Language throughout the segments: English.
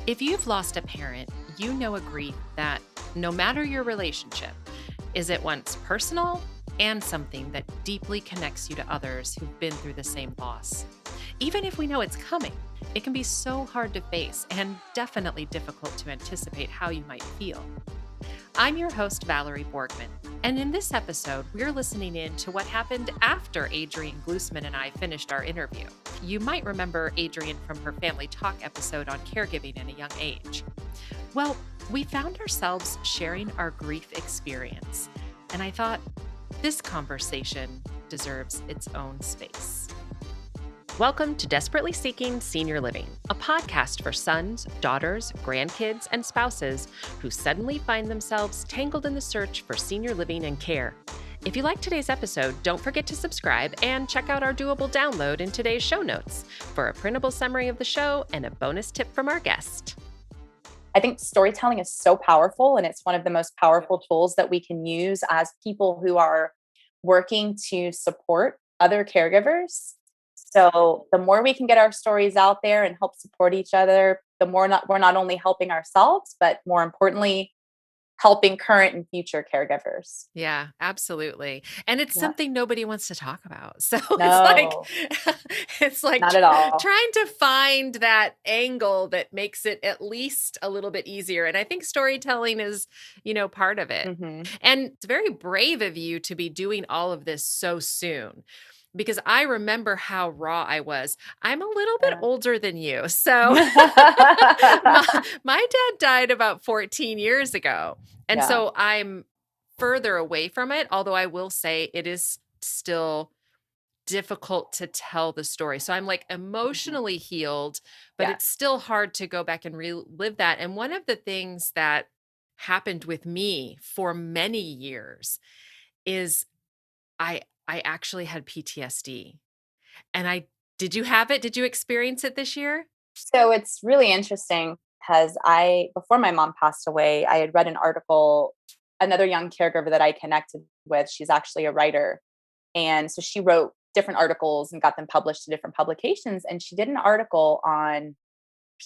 If you've lost a parent, you know a grief that, no matter your relationship, is at once personal and something that deeply connects you to others who've been through the same loss. Even if we know it's coming, it can be so hard to face and definitely difficult to anticipate how you might feel. I'm your host, Valerie Borgman, and in this episode, we're listening in to what happened after Adrienne Glusman and I finished our interview. You might remember Adrienne from her Family Talk episode on caregiving in a young age. Well, we found ourselves sharing our grief experience, and I thought this conversation deserves its own space. Welcome to Desperately Seeking Senior Living, a podcast for sons, daughters, grandkids, and spouses who suddenly find themselves tangled in the search for senior living and care. If you like today's episode, don't forget to subscribe and check out our doable download in today's show notes for a printable summary of the show and a bonus tip from our guest. I think storytelling is so powerful, and it's one of the most powerful tools that we can use as people who are working to support other caregivers. So the more we can get our stories out there and help support each other, the more we're not only helping ourselves, but more importantly, helping current and future caregivers. Yeah, absolutely. And it's Yeah. something nobody wants to talk about. So No, it's like not at all. trying to find that angle that makes it at least a little bit easier. And I think storytelling is, part of it. Mm-hmm. And it's very brave of you to be doing all of this so soon, because I remember how raw I was. I'm a little bit older than you. So my dad died about 14 years ago. And so I'm further away from it, although I will say it is still difficult to tell the story. So I'm like emotionally healed, but it's still hard to go back and relive that. And one of the things that happened with me for many years is I actually had PTSD. And did you have it? Did you experience it this year? So it's really interesting because before my mom passed away, I had read an article, another young caregiver that I connected with. She's actually a writer. And so she wrote different articles and got them published to different publications. And she did an article on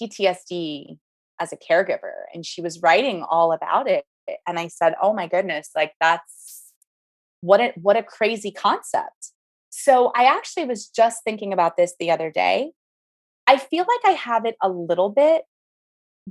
PTSD as a caregiver. And she was writing all about it. And I said, oh my goodness, like that's what a crazy concept. So I actually was just thinking about this the other day. I feel like I have it a little bit,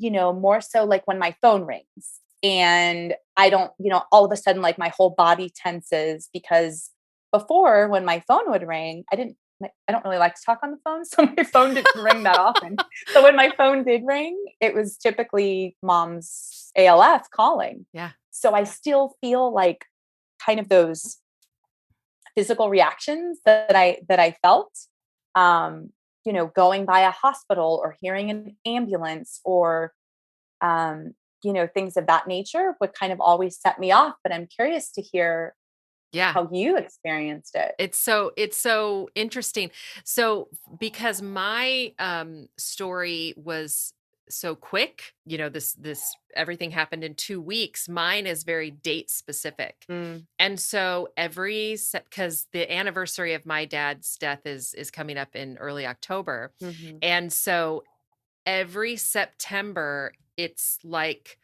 more so like when my phone rings and I don't, all of a sudden, like my whole body tenses, because before when my phone would ring, I don't really like to talk on the phone. So my phone didn't ring that often. So when my phone did ring, it was typically mom's ALF calling. Yeah. So I still feel like kind of those physical reactions that I felt, going by a hospital or hearing an ambulance or, things of that nature would kind of always set me off. But I'm curious to hear how you experienced it. It's so interesting. So because my story was so quick, this everything happened in 2 weeks. Mine is very date specific. And so because the anniversary of my dad's death is coming up in early October. Mm-hmm. And so every September, it's like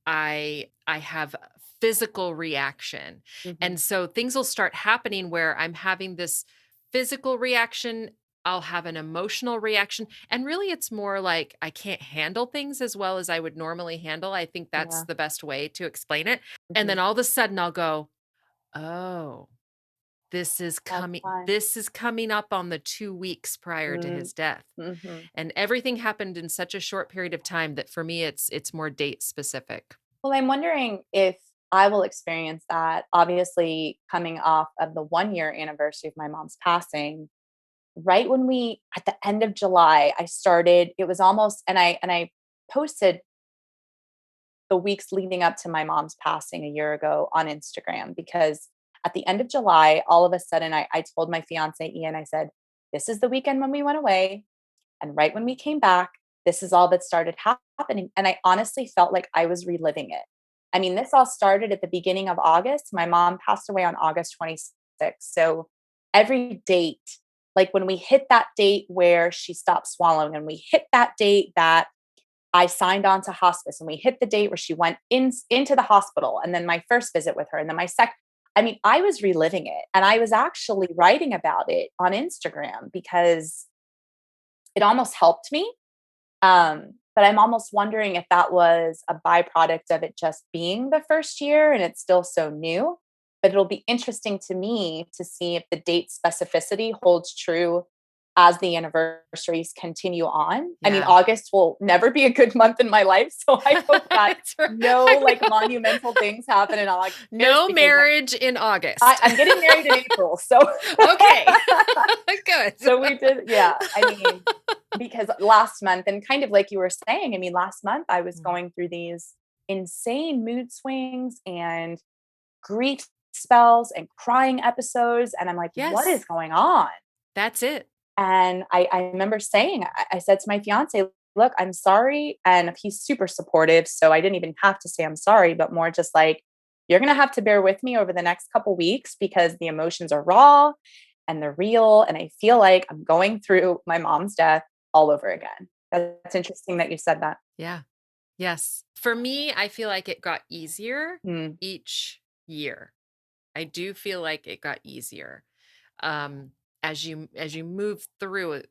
I have a physical reaction. Mm-hmm. And so things will start happening where I'm having this physical reaction. I'll have an emotional reaction. And really, it's more like I can't handle things as well as I would normally handle. I think that's the best way to explain it. Mm-hmm. And then all of a sudden I'll go, oh, this is coming up on the 2 weeks prior to his death. Mm-hmm. And everything happened in such a short period of time that for me, it's more date specific. Well, I'm wondering if I will experience that. Obviously, coming off of the 1-year anniversary of my mom's passing, right when at the end of July, it was almost, and I posted the weeks leading up to my mom's passing a year ago on Instagram, because at the end of July, all of a sudden I told my fiance, Ian, I said, this is the weekend when we went away. And right when we came back, this is all that started happening. And I honestly felt like I was reliving it. I mean, this all started at the beginning of August. My mom passed away on August 26th. So every date, like when we hit that date where she stopped swallowing, and we hit that date that I signed on to hospice and we hit the date where she went into the hospital, and then my first visit with her, and then my second. I mean, I was reliving it, and I was actually writing about it on Instagram because it almost helped me. But I'm almost wondering if that was a byproduct of it just being the first year and it's still so new. But it'll be interesting to me to see if the date specificity holds true as the anniversaries continue on. I mean, Yeah. August will never be a good month in my life. So I hope that That's right. no I like know. monumental things happen in August. No because marriage in August. I'm getting married in April. So Okay. Good. so we did, yeah. I mean, because last month, and kind of like you were saying, I mean, last month I was going through these insane mood swings and grief spells and crying episodes. And I'm like, what Yes. is going on? That's it. And I remember saying, I said to my fiance, look, I'm sorry. And he's super supportive. So I didn't even have to say I'm sorry, but more just like, you're going to have to bear with me over the next couple weeks because the emotions are raw and they're real. And I feel like I'm going through my mom's death all over again. That's interesting that you said that. Yeah. Yes. For me, I feel like it got easier Mm, each year. I do feel like it got easier. Um, as you move through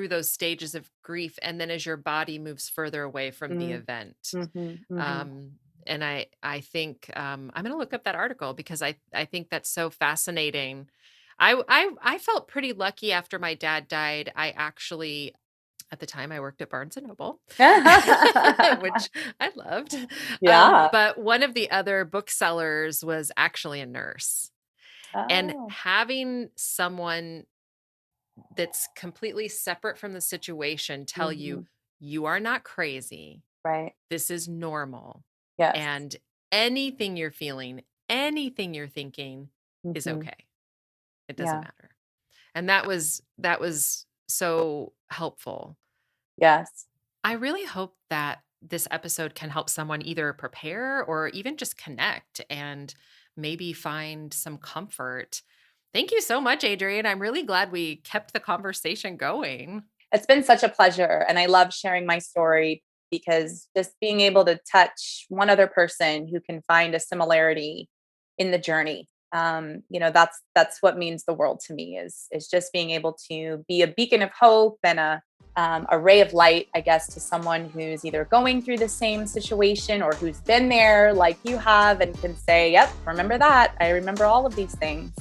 those stages of grief, and then as your body moves further away from the mm, event. mhm, mhm. Um, and I think I'm going to look up that article because I think that's so fascinating. I felt pretty lucky after my dad died. I actually, at the time, I worked at Barnes and Noble, which I loved. Yeah. But one of the other booksellers was actually a nurse, and Oh, having someone that's completely separate from the situation tell you, mhm. you are not crazy. Right. This is normal. Yes. And anything you're feeling, anything you're thinking is Mhm. okay. It doesn't Yeah. matter. And that was so helpful. Yes. I really hope that this episode can help someone either prepare or even just connect and maybe find some comfort. Thank you so much, Adrienne. I'm really glad we kept the conversation going. It's been such a pleasure. And I love sharing my story because just being able to touch one other person who can find a similarity in the journey. That's what means the world to me is just being able to be a beacon of hope and a ray of light, I guess, to someone who's either going through the same situation or who's been there like you have and can say, yep, remember that. I remember all of these things.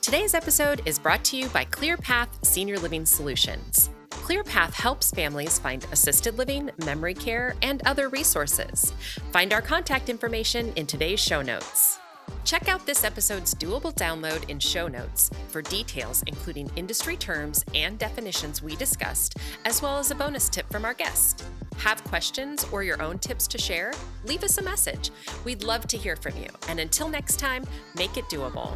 Today's episode is brought to you by ClearPath Senior Living Solutions. ClearPath helps families find assisted living, memory care, and other resources. Find our contact information in today's show notes. Check out this episode's doable download in show notes for details, including industry terms and definitions we discussed, as well as a bonus tip from our guest. Have questions or your own tips to share? Leave us a message. We'd love to hear from you. And until next time, make it doable.